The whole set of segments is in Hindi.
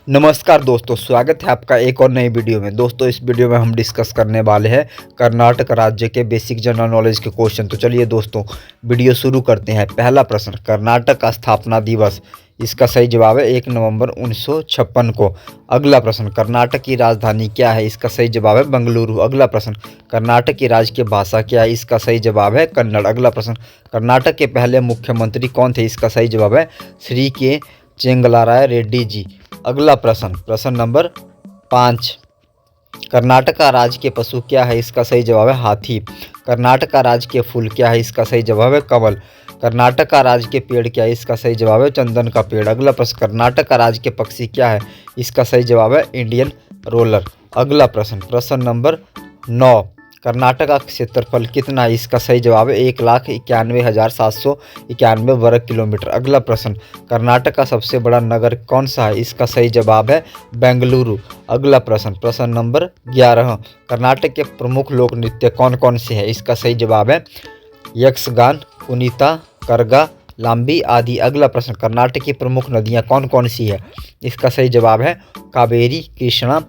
नमस्कार दोस्तों, स्वागत है आपका एक और नई वीडियो में। दोस्तों, इस वीडियो में हम डिस्कस करने वाले हैं कर्नाटक राज्य के बेसिक जनरल नॉलेज के क्वेश्चन। तो चलिए दोस्तों, वीडियो शुरू करते हैं। पहला प्रश्न, कर्नाटक का स्थापना दिवस। इसका सही जवाब है 1 नवंबर 1956 को। अगला प्रश्न, कर्नाटक की राजधानी क्या है? इसका सही जवाब है बेंगलुरु। अगला प्रश्न, कर्नाटक की राजकीय भाषा क्या है? इसका सही जवाब है कन्नड़। अगला प्रश्न, कर्नाटक के पहले मुख्यमंत्री कौन थे? इसका सही जवाब है श्री के चेंगलाराय रेड्डी जी। अगला प्रश्न, प्रश्न नंबर 5, कर्नाटक का राजकीय पशु क्या है? इसका सही जवाब है हाथी। कर्नाटक का राजकीय फूल क्या है? इसका सही जवाब है कमल। कर्नाटक का राजकीय पेड़ क्या है? इसका सही जवाब है चंदन का पेड़। अगला प्रश्न, कर्नाटक का राजकीय पक्षी क्या है? इसका सही जवाब है इंडियन रोलर। अगला प्रश्न, प्रश्न नंबर 9, कर्नाटक का क्षेत्रफल कितना है? इसका सही जवाब है 1,91,791 वर्ग किलोमीटर। अगला प्रश्न, कर्नाटक का सबसे बड़ा नगर कौन सा है? इसका सही जवाब है बेंगलुरु। अगला प्रश्न, प्रश्न नंबर 11, कर्नाटक के प्रमुख लोक नृत्य कौन कौन से हैं? इसका सही जवाब है यक्षगान, कुनिता, करगा, लाम्बी आदि। अगला प्रश्न, कर्नाटक की प्रमुख नदियाँ कौन कौन सी है? इसका सही जवाब है कावेरी, कृष्णा,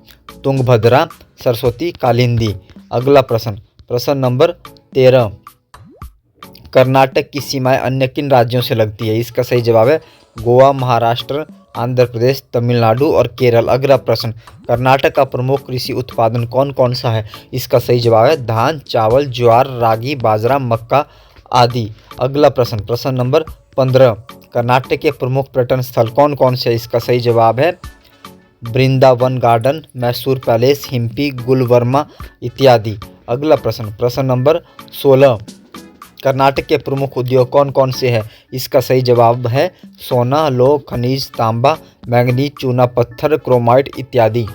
तुंगभद्रा, सरस्वती, कालिंदी। अगला प्रश्न, प्रश्न नंबर 13, कर्नाटक की सीमाएं अन्य किन राज्यों से लगती है? इसका सही जवाब है गोवा, महाराष्ट्र, आंध्र प्रदेश, तमिलनाडु और केरल। अगला प्रश्न, कर्नाटक का प्रमुख कृषि उत्पादन कौन कौन सा है? इसका सही जवाब है धान, चावल, ज्वार, रागी, बाजरा, मक्का आदि। अगला प्रश्न, प्रश्न नंबर 15, कर्नाटक के प्रमुख पर्यटन स्थल कौन कौन से? इसका सही जवाब है वृंदावन गार्डन, मैसूर पैलेस, हिम्पी, गुलवर्मा इत्यादि। अगला प्रश्न, प्रश्न नंबर 16, कर्नाटक के प्रमुख उद्योग कौन कौन से हैं? इसका सही जवाब है सोना, लौह खनिज, तांबा, मैंगनीज, चूना पत्थर, क्रोमाइट इत्यादि।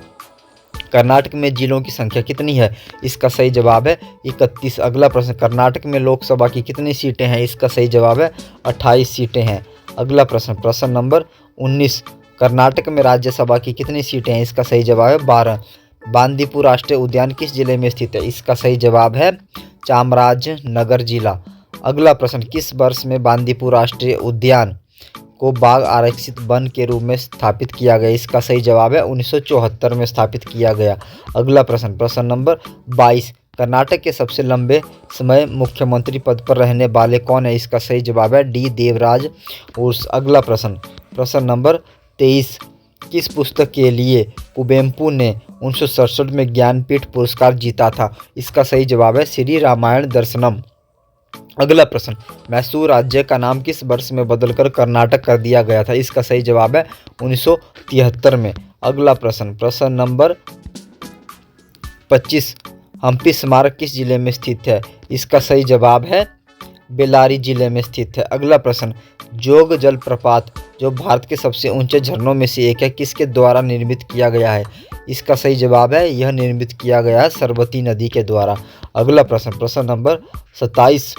कर्नाटक में जिलों की संख्या कितनी है? इसका सही जवाब है 31। अगला प्रश्न, कर्नाटक में लोकसभा की कितनी सीटें हैं? इसका सही जवाब है 28 सीटें हैं। अगला प्रश्न, प्रश्न नंबर 19, कर्नाटक में राज्यसभा की कितनी सीटें हैं? इसका सही जवाब है 12। बांदीपुर राष्ट्रीय उद्यान किस जिले में स्थित है? इसका सही जवाब है चामराजनगर जिला। अगला प्रश्न, किस वर्ष में बांदीपुर राष्ट्रीय उद्यान को बाघ आरक्षित वन के रूप में स्थापित किया गया? इसका सही जवाब है 1974 में स्थापित किया गया। अगला प्रश्न, प्रश्न नंबर 22, कर्नाटक के सबसे लंबे समय मुख्यमंत्री पद पर रहने वाले कौन है? इसका सही जवाब है डी देवराज उर्स। अगला प्रश्न, प्रश्न नंबर 23, किस पुस्तक के लिए कुवेंपु ने 1967 में ज्ञानपीठ पुरस्कार जीता था? इसका सही जवाब है श्री रामायण दर्शनम। अगला प्रश्न, मैसूर राज्य का नाम किस वर्ष में बदलकर कर्नाटक कर दिया गया था? इसका सही जवाब है 1973 में। अगला प्रश्न, प्रश्न नंबर 25, हम्पी स्मारक किस जिले में स्थित है? इसका सही जवाब है बेल्लारी जिले में स्थित है। अगला प्रश्न, जोग जलप्रपात जो भारत के सबसे ऊंचे झरनों में से एक है, किसके द्वारा निर्मित किया गया है? इसका सही जवाब है यह निर्मित किया गया है सरस्वती नदी के द्वारा। अगला प्रश्न, प्रश्न नंबर 27,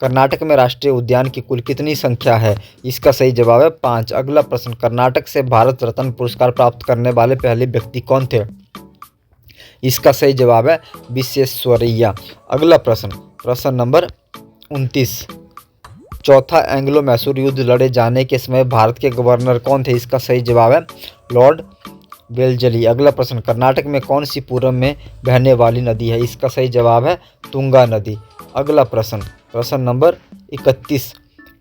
कर्नाटक में राष्ट्रीय उद्यान की कुल कितनी संख्या है? इसका सही जवाब है 5। अगला प्रश्न, कर्नाटक से भारत रत्न पुरस्कार प्राप्त करने वाले पहले व्यक्ति कौन थे? इसका सही जवाब है विश्वेश्वरैया। अगला प्रश्न, प्रश्न नंबर 29, चौथा एंग्लो मैसूर युद्ध लड़े जाने के समय भारत के गवर्नर कौन थे? इसका सही जवाब है लॉर्ड वेलजली। अगला प्रश्न, कर्नाटक में कौन सी पूर्व में बहने वाली नदी है? इसका सही जवाब है तुंगा नदी। अगला प्रश्न, प्रश्न नंबर 31,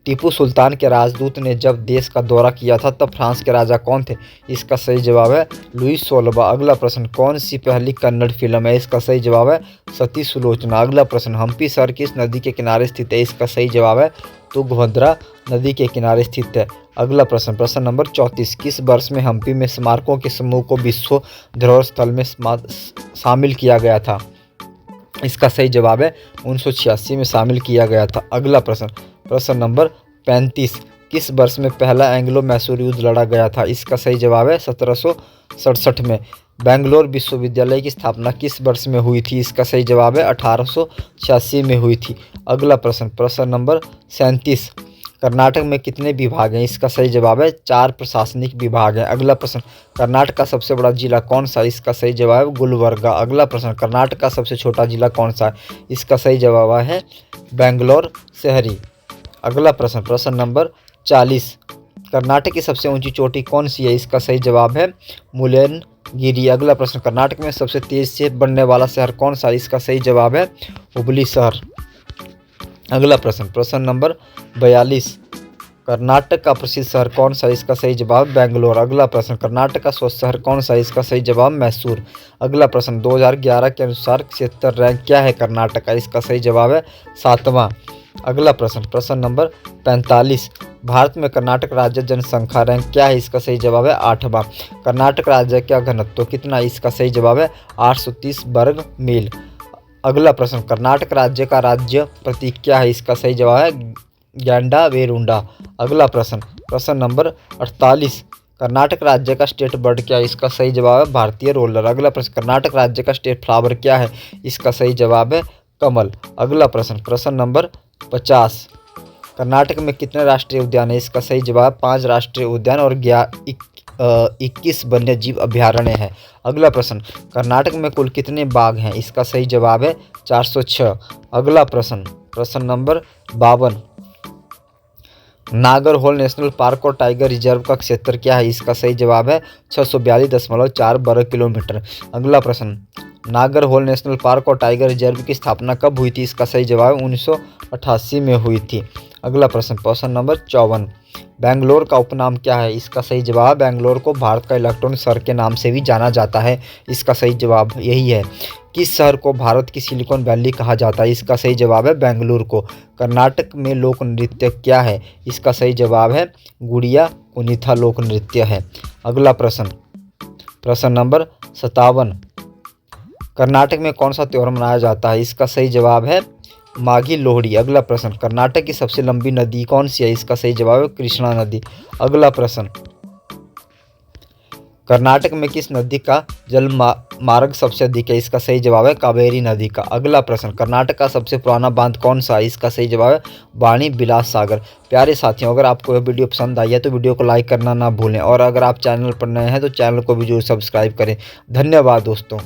टीपू सुल्तान के राजदूत ने जब देश का दौरा किया था तब फ्रांस के राजा कौन थे? इसका सही जवाब है लुई 16वां। अगला प्रश्न, कौन सी पहली कन्नड़ फिल्म है? इसका सही जवाब है सती सुलोचना। अगला प्रश्न, हम्पी शहर किस नदी के किनारे स्थित है? इसका सही जवाब है तुंगभद्रा नदी के किनारे स्थित है। अगला प्रश्न, प्रश्न नंबर 34, किस वर्ष में हम्पी में स्मारकों के समूह को विश्व धरोहर स्थल में शामिल किया गया था? इसका सही जवाब है 1986 में शामिल किया गया था। अगला प्रश्न, प्रश्न नंबर 35, किस वर्ष में पहला एंग्लो मैसूर युद्ध लड़ा गया था? इसका सही जवाब है 1767 में। बेंगलोर विश्वविद्यालय की स्थापना किस वर्ष में हुई थी? इसका सही जवाब है 1886 में हुई थी। अगला प्रश्न, प्रश्न नंबर 37, कर्नाटक में कितने विभाग हैं? इसका सही जवाब है 4 प्रशासनिक विभाग हैं। अगला प्रश्न, कर्नाटक का सबसे बड़ा जिला कौन सा? इसका सही जवाब है गुलबर्गा। अगला प्रश्न, कर्नाटक का सबसे छोटा जिला कौन सा है? इसका सही जवाब है बेंगलोर शहरी। अगला प्रश्न, प्रश्न नंबर 40, कर्नाटक की सबसे ऊंची चोटी कौन सी है? इसका सही जवाब है मुल्लेनगिरी। अगला प्रश्न, कर्नाटक में सबसे तेज से बढ़ने वाला शहर कौन सा है? इसका सही जवाब है हुबली शहर। अगला प्रश्न, प्रश्न नंबर 42, कर्नाटक का प्रसिद्ध शहर कौन सा है? इसका सही जवाब बेंगलोर। अगला प्रश्न, कर्नाटक का स्वच्छ शहर कौन सा है? इसका सही जवाब मैसूर। अगला प्रश्न, 2011 के अनुसार क्षेत्र रैंक क्या है कर्नाटक का? इसका सही जवाब है 7वां। अगला प्रश्न, प्रश्न नंबर 45, भारत में कर्नाटक राज्य जनसंख्या रैंक क्या है? इसका सही जवाब है 8वां। कर्नाटक राज्य का घनत्व कितना? इसका सही जवाब है 830 वर्ग मील। अगला प्रश्न, कर्नाटक राज्य का राज्य प्रतीक क्या है? इसका सही जवाब है गैंडा वेरुंडा। अगला प्रश्न, प्रश्न नंबर 48, कर्नाटक राज्य का स्टेट बर्ड क्या है? इसका सही जवाब है भारतीय रोलर। अगला प्रश्न, कर्नाटक राज्य का स्टेट फ्लावर क्या है? इसका सही जवाब है कमल। अगला प्रश्न, प्रश्न नंबर 50, कर्नाटक में कितने राष्ट्रीय उद्यान है? इसका सही जवाब 5 राष्ट्रीय उद्यान और 21 वन्य जीव अभ्यारण्य है। अगला प्रश्न, कर्नाटक में कुल कितने बाघ हैं? इसका सही जवाब है 406। अगला प्रश्न, प्रश्न नंबर 52, नागरहोल नेशनल पार्क और टाइगर रिजर्व का क्षेत्र क्या है? इसका सही जवाब है 642.4 वर्ग किलोमीटर। अगला प्रश्न, नागरहोल नेशनल पार्क और टाइगर रिजर्व की स्थापना कब हुई थी? इसका सही जवाब 1988 में हुई थी। अगला प्रश्न, प्रश्न नंबर 54, बेंगलोर का उपनाम क्या है? इसका सही जवाब, बेंगलोर को भारत का इलेक्ट्रॉनिक शहर के नाम से भी जाना जाता है। इसका सही जवाब यही है। किस शहर को भारत की सिलिकॉन वैली कहा जाता है? इसका सही जवाब है बेंगलुरु को। कर्नाटक में लोक नृत्य क्या है? इसका सही जवाब है गुड़िया कुनिथा लोक नृत्य है। अगला प्रश्न, प्रश्न नंबर 57, कर्नाटक में कौन सा त्यौहार मनाया जाता है? इसका सही जवाब है माघी लोहड़ी। अगला प्रश्न, कर्नाटक की सबसे लंबी नदी कौन सी है? इसका सही जवाब है कृष्णा नदी। अगला प्रश्न, कर्नाटक में किस नदी का जल मार्ग सबसे अधिक है? इसका सही जवाब है कावेरी नदी का। अगला प्रश्न, कर्नाटक का सबसे पुराना बांध कौन सा है? इसका सही जवाब है वाणी विलास सागर। प्यारे साथियों, अगर आपको यह वीडियो पसंद आई है तो वीडियो को लाइक करना ना भूलें और अगर आप चैनल पर नए हैं तो चैनल को भी जरूर सब्सक्राइब करें। धन्यवाद दोस्तों।